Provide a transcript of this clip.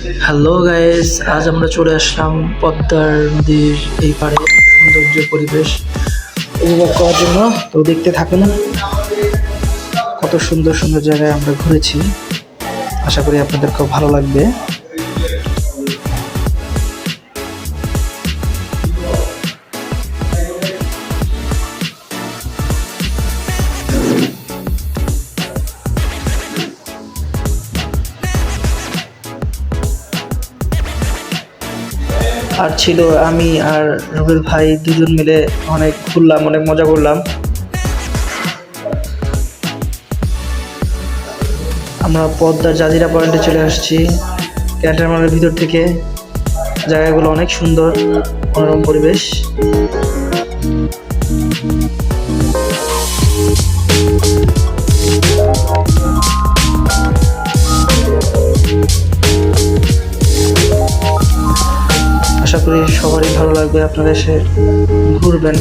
Hello guys, আজ আমরা চলে আসলাম পদ্মার নদীর এই পাড়ে সৌন্দর্য পরিবেশ উপভোগ করার জন্য। তো দেখতে থাকুন কত সুন্দর সুন্দর জায়গায় আমরা ঘুরেছি। আশা করি আপনাদের খুব ভালো লাগবে। আর ছিল আমি আর রুবেল ভাই দুজন মিলে অনেক ঘুরলাম, অনেক মজা করলাম। আমরা পদ্মার জাজিরা পয়েন্টে চলে আসছি ক্যান্টনমেন্টের ভিতর থেকে। জায়গাগুলো অনেক সুন্দর, মনোরম পরিবেশ। আশা করি সবারই ভালো লাগবে, আপনারা এসে ঘুরবেন।